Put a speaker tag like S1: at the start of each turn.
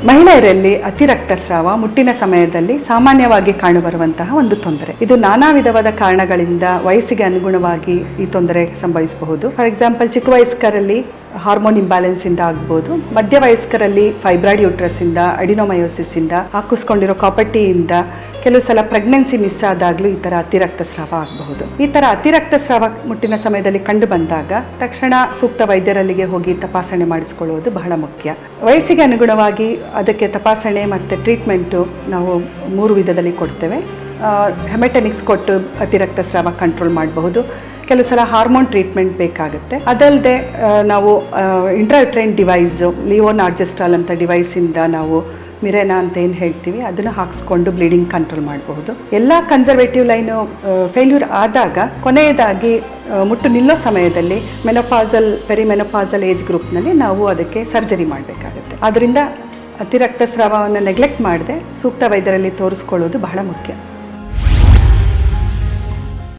S1: ಮಹಿಳೆಯರಲ್ಲಿ ಅತಿ ರಕ್ತಸ್ರಾವ ಮುಟ್ಟಿನ ಸಮಯದಲ್ಲಿ ಸಾಮಾನ್ಯವಾಗಿ ಕಾಣಬರುವಂತಹ ಒಂದು ತೊಂದರೆ. ಇದು ನಾನಾ ವಿಧವಾದ ಕಾರಣಗಳಿಂದ ವಯಸ್ಸಿಗೆ ಅನುಗುಣವಾಗಿ ಈ ತೊಂದರೆ ಸಂಭವಿಸಬಹುದು. ಫಾರ್ ಎಕ್ಸಾಂಪಲ್, ಚಿಕ್ಕ ವಯಸ್ಕರಲ್ಲಿ ಹಾರ್ಮೋನ್ ಇಂಬ್ಯಾಲೆನ್ಸ್ ಇಂದ ಆಗ್ಬೋದು, ಮಧ್ಯ ವಯಸ್ಕರಲ್ಲಿ ಫೈಬ್ರಾಯ್ಡ್ ಯೂಟ್ರಸ್ ಇಂದ, ಅಡಿನೋಮಯೋಸಿಸ್ ಇಂದ, ಹಾಕಿಸ್ಕೊಂಡಿರೋ ಕಾಪರ್ಟಿಯಿಂದ, ಕೆಲವು ಸಲ ಪ್ರೆಗ್ನೆನ್ಸಿ ಮಿಸ್ ಆದಾಗಲೂ ಈ ಥರ ಅತಿ ರಕ್ತಸ್ರಾವ ಆಗಬಹುದು. ಈ ಥರ ಅತಿ ರಕ್ತಸ್ರಾವ ಮುಟ್ಟಿನ ಸಮಯದಲ್ಲಿ ಕಂಡು ಬಂದಾಗ ತಕ್ಷಣ ಸೂಕ್ತ ವೈದ್ಯರಲ್ಲಿಗೆ ಹೋಗಿ ತಪಾಸಣೆ ಮಾಡಿಸ್ಕೊಳ್ಳುವುದು ಬಹಳ ಮುಖ್ಯ. ವಯಸ್ಸಿಗೆ ಅನುಗುಣವಾಗಿ ಅದಕ್ಕೆ ತಪಾಸಣೆ ಮತ್ತು ಟ್ರೀಟ್ಮೆಂಟು ನಾವು 3 ವಿಧದಲ್ಲಿ ಕೊಡ್ತೇವೆ. ಹೆಮೆಟೆನಿಕ್ಸ್ ಕೊಟ್ಟು ಅತಿ ರಕ್ತಸ್ರಾವ ಕಂಟ್ರೋಲ್ ಮಾಡಬಹುದು. ಕೆಲವು ಸಲ ಹಾರ್ಮೋನ್ ಟ್ರೀಟ್ಮೆಂಟ್ ಬೇಕಾಗುತ್ತೆ. ಅದಲ್ಲದೆ ನಾವು ಇಂಟ್ರಾಯುಟ್ರೈನ್ ಡಿವೈಸು, ಲಿಯೋನಾರ್ಜೆಸ್ಟ್ರಾಲ್ ಅಂತ ಡಿವೈಸಿಂದ ನಾವು ಮಿರೆನಾ ಅಂತ ಏನು ಹೇಳ್ತೀವಿ ಅದನ್ನು ಹಾಕಿಸ್ಕೊಂಡು ಬ್ಲೀಡಿಂಗ್ ಕಂಟ್ರೋಲ್ ಮಾಡಬಹುದು. ಎಲ್ಲ ಕನ್ಸರ್ವೇಟಿವ್ ಲೈನು ಫೇಲ್ಯೂರ್ ಆದಾಗ ಕೊನೆಯದಾಗಿ ಮುಟ್ಟು ನಿಲ್ಲೋ ಸಮಯದಲ್ಲಿ ಮೆನೋಪಾಸಲ್, ಪೆರಿಮೆನೋಪಾಸಲ್ ಏಜ್ ಗ್ರೂಪ್ನಲ್ಲಿ ನಾವು ಅದಕ್ಕೆ ಸರ್ಜರಿ ಮಾಡಬೇಕಾಗುತ್ತೆ. ಆದ್ದರಿಂದ ಅತಿ ರಕ್ತಸ್ರಾವವನ್ನು ನೆಗ್ಲೆಕ್ಟ್ ಮಾಡದೆ ಸೂಕ್ತ ವೈದ್ಯರಲ್ಲಿ ತೋರಿಸ್ಕೊಳ್ಳೋದು ಬಹಳ ಮುಖ್ಯ.